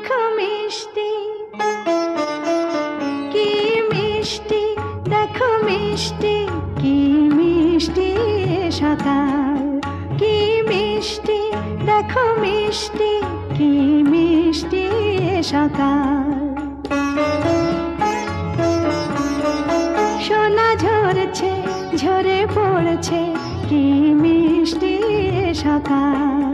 দেখো মিষ্টি, কি মিষ্টি, দেখো মিষ্টি, কি মিষ্টি সকাল, কি মিষ্টি, দেখো মিষ্টি, কি মিষ্টি সকাল। সোনা ঝরছে, ঝরে পড়ছে, কি মিষ্টি সকাল।